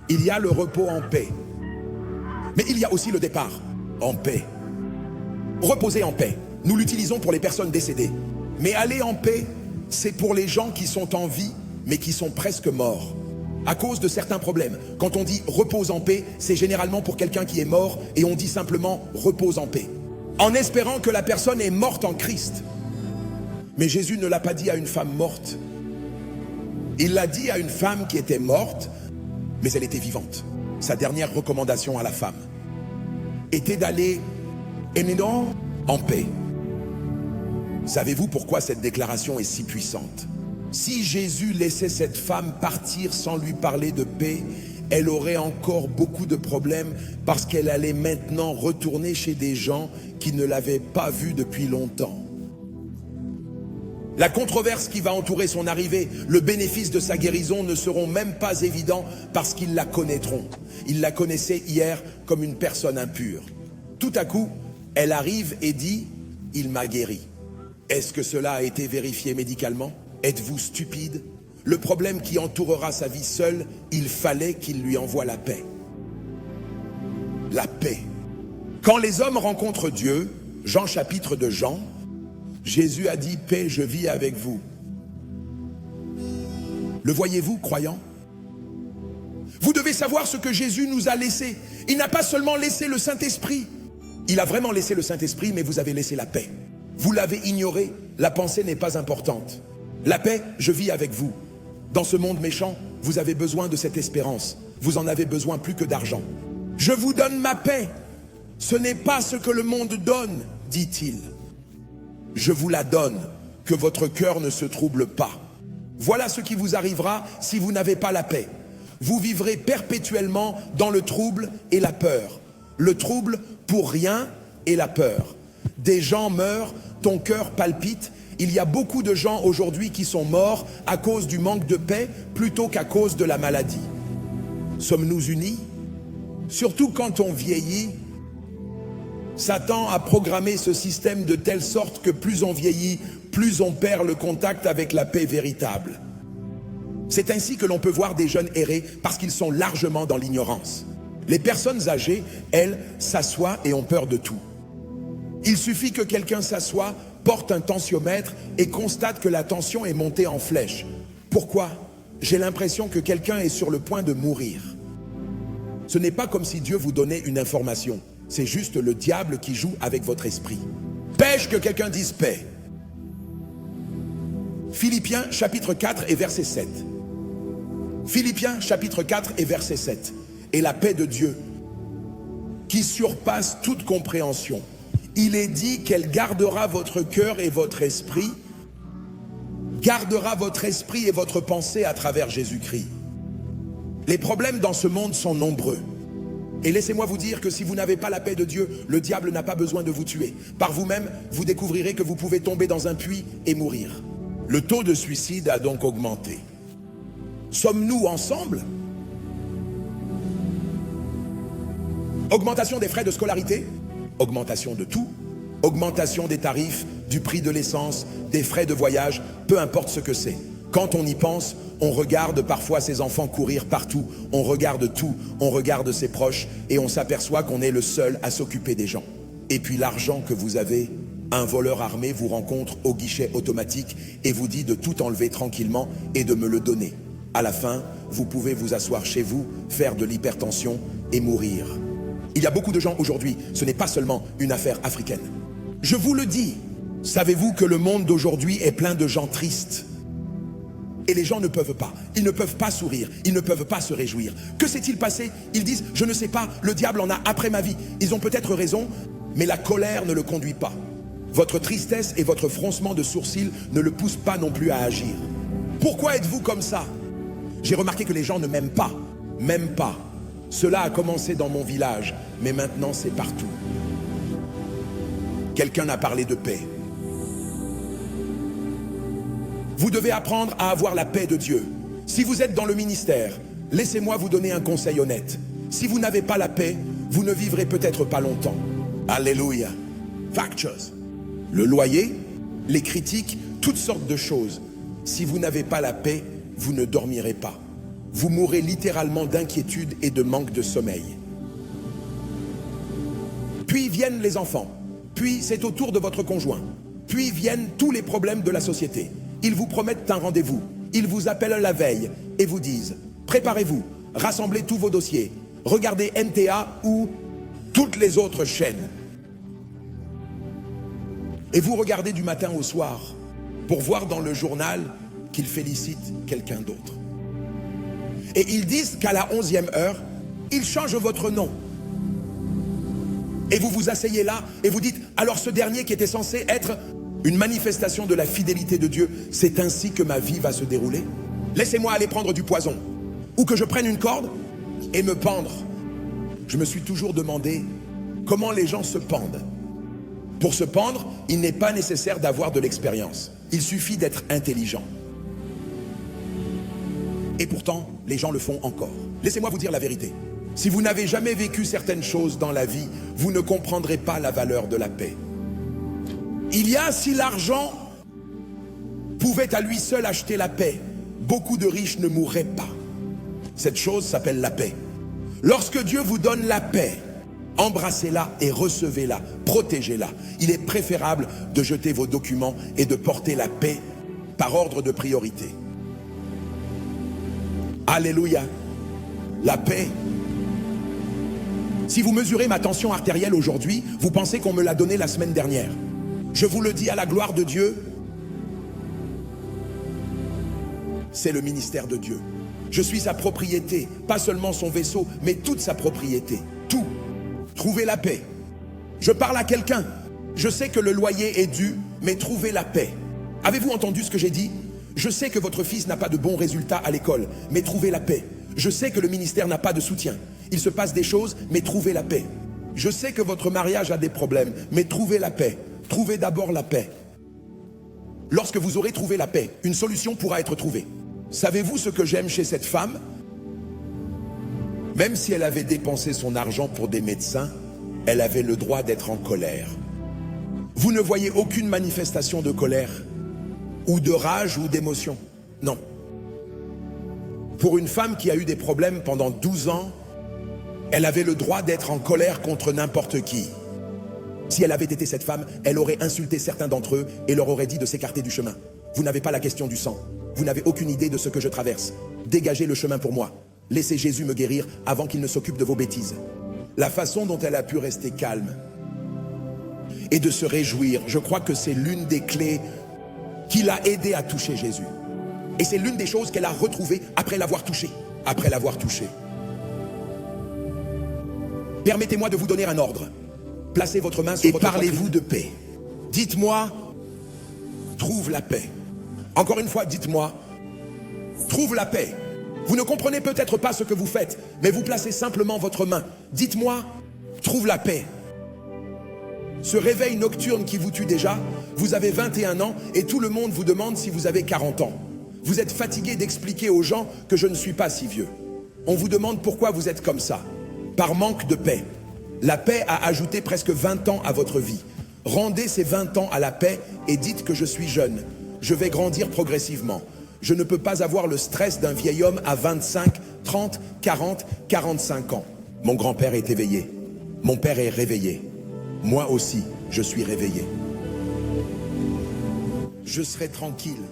Il y a le repos en paix. Mais il y a aussi le départ en paix. Reposer en paix, nous l'utilisons pour les personnes décédées. Mais aller en paix, c'est pour les gens qui sont en vie, mais qui sont presque morts, à cause de certains problèmes. Quand on dit repose en paix, c'est généralement pour quelqu'un qui est mort, et on dit simplement repose en paix, en espérant que la personne est morte en Christ. Mais Jésus ne l'a pas dit à une femme morte. Il l'a dit à une femme qui était morte, mais elle était vivante. Sa dernière recommandation à la femme était d'aller en paix. Savez-vous pourquoi cette déclaration est si puissante? Si Jésus laissait cette femme partir sans lui parler de paix, elle aurait encore beaucoup de problèmes parce qu'elle allait maintenant retourner chez des gens qui ne l'avaient pas vue depuis longtemps. La controverse qui va entourer son arrivée, le bénéfice de sa guérison ne seront même pas évidents parce qu'ils la connaîtront. Ils la connaissaient hier comme une personne impure. Tout à coup, elle arrive et dit « Il m'a guéri ». Est-ce que cela a été vérifié médicalement? Êtes-vous stupide? Le problème qui entourera sa vie seule, il fallait qu'il lui envoie la paix. La paix. Quand les hommes rencontrent Dieu, Jean chapitre de Jean, Jésus a dit « Paix, je vis avec vous ». Le voyez-vous, croyant? Vous devez savoir ce que Jésus nous a laissé. Il n'a pas seulement laissé le Saint-Esprit. Il a vraiment laissé le Saint-Esprit, mais vous avez laissé la paix. Vous l'avez ignoré, la pensée n'est pas importante. La paix, je vis avec vous. Dans ce monde méchant, vous avez besoin de cette espérance. Vous en avez besoin plus que d'argent. Je vous donne ma paix. Ce n'est pas ce que le monde donne, dit-il. Je vous la donne, que votre cœur ne se trouble pas. Voilà ce qui vous arrivera si vous n'avez pas la paix. Vous vivrez perpétuellement dans le trouble et la peur. Le trouble pour rien et la peur. Des gens meurent, ton cœur palpite. Il y a beaucoup de gens aujourd'hui qui sont morts à cause du manque de paix plutôt qu'à cause de la maladie. Sommes-nous unis? Surtout quand on vieillit, Satan a programmé ce système de telle sorte que plus on vieillit, plus on perd le contact avec la paix véritable. C'est ainsi que l'on peut voir des jeunes errer parce qu'ils sont largement dans l'ignorance. Les personnes âgées, elles, s'assoient et ont peur de tout. Il suffit que quelqu'un s'assoie, porte un tensiomètre et constate que la tension est montée en flèche. Pourquoi? J'ai l'impression que quelqu'un est sur le point de mourir. Ce n'est pas comme si Dieu vous donnait une information. C'est juste le diable qui joue avec votre esprit. Pêche, que quelqu'un dise paix. Philippiens chapitre 4 et verset 7. Philippiens chapitre 4 et verset 7. Et la paix de Dieu, qui surpasse toute compréhension. Il est dit qu'elle gardera votre cœur et votre esprit, gardera votre esprit et votre pensée à travers Jésus-Christ. Les problèmes dans ce monde sont nombreux. Et laissez-moi vous dire que si vous n'avez pas la paix de Dieu, le diable n'a pas besoin de vous tuer. Par vous-même, vous découvrirez que vous pouvez tomber dans un puits et mourir. Le taux de suicide a donc augmenté. Sommes-nous ensemble? Augmentation des frais de scolarité, augmentation de tout, augmentation des tarifs, du prix de l'essence, des frais de voyage, peu importe ce que c'est. Quand on y pense, on regarde parfois ses enfants courir partout, on regarde tout, on regarde ses proches et on s'aperçoit qu'on est le seul à s'occuper des gens. Et puis l'argent que vous avez, un voleur armé vous rencontre au guichet automatique et vous dit de tout enlever tranquillement et de me le donner. À la fin, vous pouvez vous asseoir chez vous, faire de l'hypertension et mourir. Il y a beaucoup de gens aujourd'hui, ce n'est pas seulement une affaire africaine. Je vous le dis, savez-vous que le monde d'aujourd'hui est plein de gens tristes? Et les gens ne peuvent pas, ils ne peuvent pas sourire, ils ne peuvent pas se réjouir. Que s'est-il passé? Ils disent, je ne sais pas, le diable en a après ma vie. Ils ont peut-être raison, mais la colère ne le conduit pas. Votre tristesse et votre froncement de sourcils ne le poussent pas non plus à agir. Pourquoi êtes-vous comme ça? J'ai remarqué que les gens ne m'aiment pas, même pas. Cela a commencé dans mon village, mais maintenant c'est partout. Quelqu'un a parlé de paix. Vous devez apprendre à avoir la paix de Dieu. Si vous êtes dans le ministère, laissez-moi vous donner un conseil honnête. Si vous n'avez pas la paix, vous ne vivrez peut-être pas longtemps. Alléluia. Factures. Le loyer, les critiques, toutes sortes de choses. Si vous n'avez pas la paix, vous ne dormirez pas. vous mourrez littéralement d'inquiétude et de manque de sommeil. Puis viennent les enfants, puis c'est au tour de votre conjoint, puis viennent tous les problèmes de la société. Ils vous promettent un rendez-vous, ils vous appellent la veille et vous disent « Préparez-vous, rassemblez tous vos dossiers, regardez NTA ou toutes les autres chaînes. » Et vous regardez du matin au soir pour voir dans le journal qu'ils félicitent quelqu'un d'autre. Et ils disent qu'à la 11e heure, ils changent votre nom. Et vous vous asseyez là et vous dites, alors ce dernier qui était censé être une manifestation de la fidélité de Dieu, c'est ainsi que ma vie va se dérouler? Laissez-moi aller prendre du poison. Ou que je prenne une corde et me pendre. Je me suis toujours demandé comment les gens se pendent. Pour se pendre, il n'est pas nécessaire d'avoir de l'expérience. Il suffit d'être intelligent. Et pourtant, les gens le font encore. Laissez-moi vous dire la vérité. Si vous n'avez jamais vécu certaines choses dans la vie, vous ne comprendrez pas la valeur de la paix. Il y a, si l'argent pouvait à lui seul acheter la paix, beaucoup de riches ne mourraient pas. Cette chose s'appelle la paix. Lorsque Dieu vous donne la paix, embrassez-la et recevez-la, protégez-la. Il est préférable de jeter vos documents et de porter la paix par ordre de priorité. Alléluia. La paix. Si vous mesurez ma tension artérielle aujourd'hui, vous pensez qu'on me l'a donnée la semaine dernière. Je vous le dis à la gloire de Dieu, c'est le ministère de Dieu. Je suis sa propriété, pas seulement son vaisseau, mais toute sa propriété. Tout. Trouvez la paix. Je parle à quelqu'un. Je sais que le loyer est dû, mais trouvez la paix. Avez-vous entendu ce que j'ai dit? Je sais que votre fils n'a pas de bons résultats à l'école, mais trouvez la paix. Je sais que le ministère n'a pas de soutien. Il se passe des choses, mais trouvez la paix. Je sais que votre mariage a des problèmes, mais trouvez la paix. Trouvez d'abord la paix. Lorsque vous aurez trouvé la paix, une solution pourra être trouvée. Savez-vous ce que j'aime chez cette femme? Même si elle avait dépensé son argent pour des médecins, elle avait le droit d'être en colère. Vous ne voyez aucune manifestation de colère, ou de rage, ou d'émotion. Non. Pour une femme qui a eu des problèmes pendant 12 ans, elle avait le droit d'être en colère contre n'importe qui. Si elle avait été cette femme, elle aurait insulté certains d'entre eux et leur aurait dit de s'écarter du chemin. Vous n'avez pas la question du sang. Vous n'avez aucune idée de ce que je traverse. Dégagez le chemin pour moi. Laissez Jésus me guérir avant qu'il ne s'occupe de vos bêtises. La façon dont elle a pu rester calme et de se réjouir, je crois que c'est l'une des clés qui l'a aidé à toucher Jésus. Et c'est l'une des choses qu'elle a retrouvées après l'avoir touché. Après l'avoir touché. Permettez-moi de vous donner un ordre. Placez votre main sur votre poitrine. Et parlez-vous de paix. Dites-moi, trouve la paix. Encore une fois, dites-moi, trouve la paix. Vous ne comprenez peut-être pas ce que vous faites, mais vous placez simplement votre main. Dites-moi, trouve la paix. Ce réveil nocturne qui vous tue déjà, vous avez 21 ans et tout le monde vous demande si vous avez 40 ans. Vous êtes fatigué d'expliquer aux gens que je ne suis pas si vieux. On vous demande pourquoi vous êtes comme ça. Par manque de paix. La paix a ajouté presque 20 ans à votre vie. Rendez ces 20 ans à la paix et dites que je suis jeune. Je vais grandir progressivement. Je ne peux pas avoir le stress d'un vieil homme à 25, 30, 40, 45 ans. Mon grand-père est éveillé. Mon père est réveillé. Moi aussi, je suis réveillé. Je serai tranquille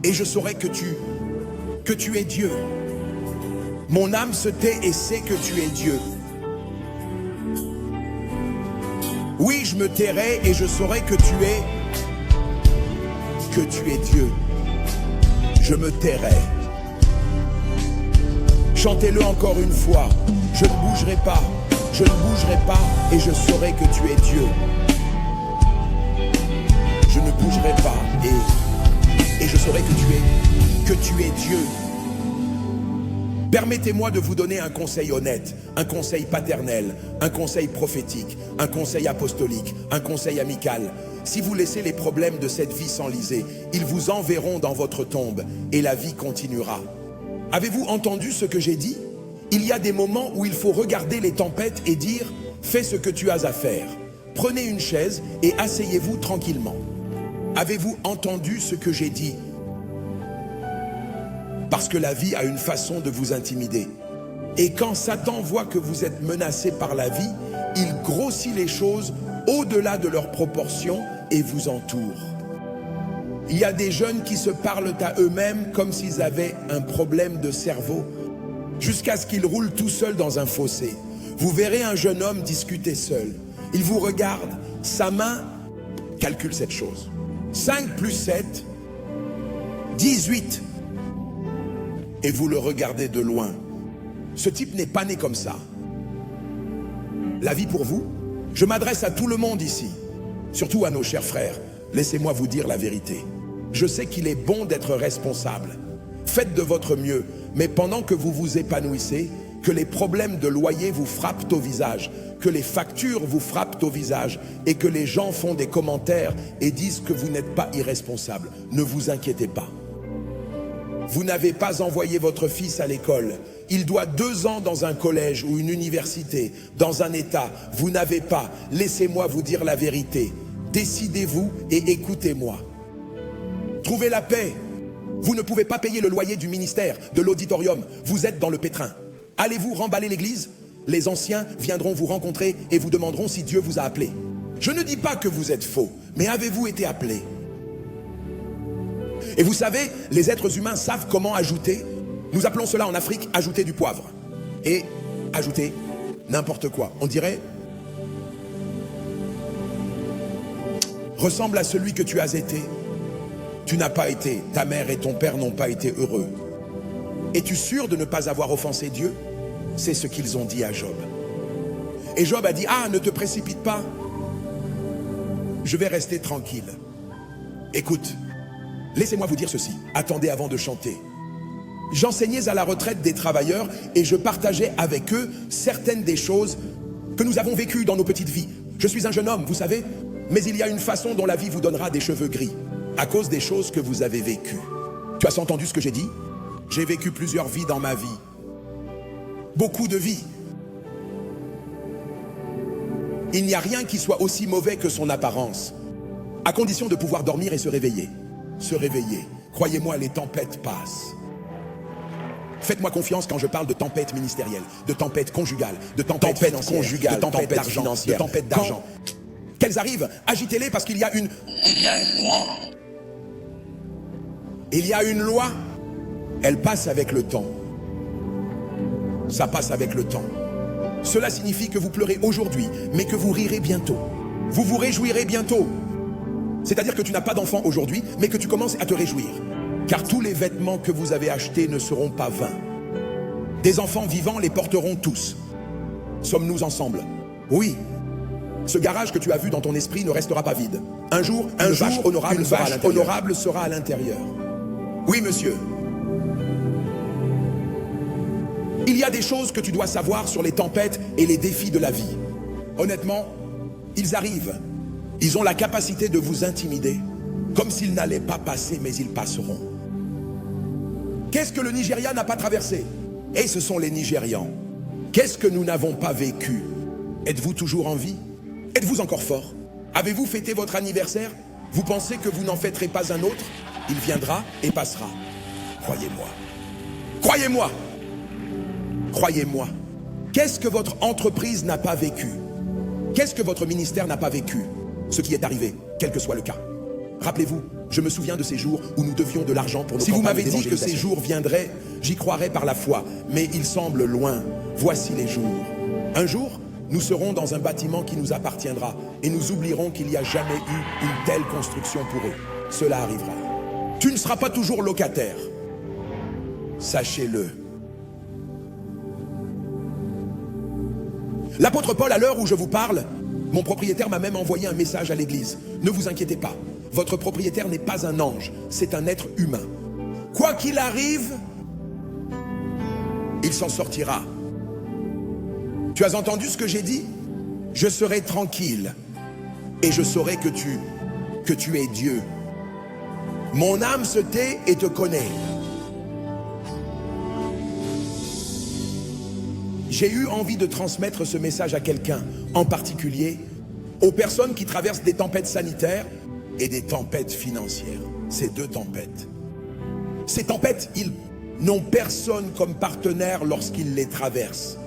et je saurai que tu es Dieu. Mon âme se tait et sait que tu es Dieu. Oui, je me tairai et je saurai que tu es Dieu. Je me tairai. Chantez-le encore une fois. Je ne bougerai pas. Je ne bougerai pas et je saurai que tu es Dieu. Je ne bougerai pas et je saurai que tu es Dieu. Permettez-moi de vous donner un conseil honnête, un conseil paternel, un conseil prophétique, un conseil apostolique, un conseil amical. Si vous laissez les problèmes de cette vie s'enliser, ils vous enverront dans votre tombe et la vie continuera. Avez-vous entendu ce que j'ai dit? Il y a des moments où il faut regarder les tempêtes et dire « Fais ce que tu as à faire ». Prenez une chaise et asseyez-vous tranquillement. Avez-vous entendu ce que j'ai dit? Parce que la vie a une façon de vous intimider. Et quand Satan voit que vous êtes menacé par la vie, il grossit les choses au-delà de leurs proportions et vous entoure. Il y a des jeunes qui se parlent à eux-mêmes comme s'ils avaient un problème de cerveau, jusqu'à ce qu'ils roulent tout seuls dans un fossé. Vous verrez un jeune homme discuter seul. Il vous regarde, sa main calcule cette chose. 5 plus 7, 18. Et vous le regardez de loin. Ce type n'est pas né comme ça. La vie pour vous, je m'adresse à tout le monde ici, surtout à nos chers frères. Laissez-moi vous dire la vérité. Je sais qu'il est bon d'être responsable. Faites de votre mieux, mais pendant que vous vous épanouissez, que les problèmes de loyer vous frappent au visage, que les factures vous frappent au visage et que les gens font des commentaires et disent que vous n'êtes pas irresponsable. Ne vous inquiétez pas. Vous n'avez pas envoyé votre fils à l'école. Il doit 2 ans dans un collège ou une université, dans un état. Vous n'avez pas. Laissez-moi vous dire la vérité. Décidez-vous et écoutez-moi. Trouvez la paix. Vous ne pouvez pas payer le loyer du ministère, de l'auditorium. Vous êtes dans le pétrin. Allez-vous remballer l'église? Les anciens viendront vous rencontrer et vous demanderont si Dieu vous a appelé. Je ne dis pas que vous êtes faux, mais avez-vous été appelé? Et vous savez, les êtres humains savent comment ajouter. Nous appelons cela en Afrique ajouter du poivre. Et ajouter n'importe quoi. On dirait ressemble à celui que tu as été. Tu n'as pas été. Ta mère et ton père n'ont pas été heureux. Es-tu sûr de ne pas avoir offensé Dieu? C'est ce qu'ils ont dit à Job. Et Job a dit, ah, ne te précipite pas. Je vais rester tranquille. Écoute, laissez-moi vous dire ceci. Attendez avant de chanter. J'enseignais à la retraite des travailleurs et je partageais avec eux certaines des choses que nous avons vécues dans nos petites vies. Je suis un jeune homme, vous savez, mais il y a une façon dont la vie vous donnera des cheveux gris à cause des choses que vous avez vécues. Tu as entendu ce que j'ai dit? J'ai vécu plusieurs vies dans ma vie. Beaucoup de vies. Il n'y a rien qui soit aussi mauvais que son apparence, à condition de pouvoir dormir et se réveiller. Se réveiller. Croyez-moi, les tempêtes passent. Faites-moi confiance quand je parle de tempête ministérielle, de tempête conjugale, de tempête financière, de tempête d'argent, de tempête d'argent. Qu'elles arrivent, agitez-les parce qu'il y a une... Il y a une loi, elle passe avec le temps. Ça passe avec le temps. Cela signifie que vous pleurez aujourd'hui, mais que vous rirez bientôt. Vous vous réjouirez bientôt. C'est-à-dire que tu n'as pas d'enfant aujourd'hui, mais que tu commences à te réjouir. Car tous les vêtements que vous avez achetés ne seront pas vains. Des enfants vivants les porteront tous. Sommes-nous ensemble? Oui. Ce garage que tu as vu dans ton esprit ne restera pas vide. Un jour, une vache honorable sera à l'intérieur. Oui, monsieur. Il y a des choses que tu dois savoir sur les tempêtes et les défis de la vie. Honnêtement, ils arrivent. Ils ont la capacité de vous intimider, comme s'ils n'allaient pas passer, mais ils passeront. Qu'est-ce que le Nigeria n'a pas traversé? Et ce sont les Nigérians. Qu'est-ce que nous n'avons pas vécu? Êtes-vous toujours en vie? Êtes-vous encore fort? Avez-vous fêté votre anniversaire? Vous pensez que vous n'en fêterez pas un autre? Il viendra et passera. Croyez-moi. Croyez-moi. Croyez-moi. Qu'est-ce que votre entreprise n'a pas vécu? Qu'est-ce que votre ministère n'a pas vécu? Ce qui est arrivé, quel que soit le cas. Rappelez-vous, je me souviens de ces jours où nous devions de l'argent pour nos campagnes d'évangélisation. Si vous m'avez dit que ces jours viendraient, j'y croirais par la foi. Mais ils semblent loin. Voici les jours. Un jour, nous serons dans un bâtiment qui nous appartiendra et nous oublierons qu'il n'y a jamais eu une telle construction pour eux. Cela arrivera. Tu ne seras pas toujours locataire. Sachez-le. L'apôtre Paul, à l'heure où je vous parle, mon propriétaire m'a même envoyé un message à l'église. Ne vous inquiétez pas, votre propriétaire n'est pas un ange, c'est un être humain. Quoi qu'il arrive, il s'en sortira. Tu as entendu ce que j'ai dit? Je serai tranquille et je saurai que tu es Dieu. Mon âme se tait et te connaît. J'ai eu envie de transmettre ce message à quelqu'un, en particulier aux personnes qui traversent des tempêtes sanitaires et des tempêtes financières. Ces deux tempêtes. Ces tempêtes, n'ont personne comme partenaire lorsqu'ils les traversent.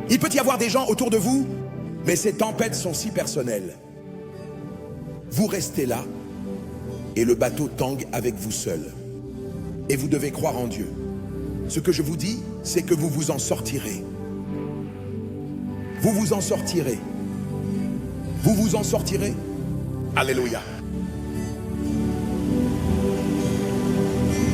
Il peut y avoir des gens autour de vous, mais ces tempêtes sont si personnelles. Vous restez là et le bateau tangue avec vous seul. Et vous devez croire en Dieu. Ce que je vous dis, c'est que vous vous en sortirez. Vous vous en sortirez. Vous vous en sortirez. Alléluia.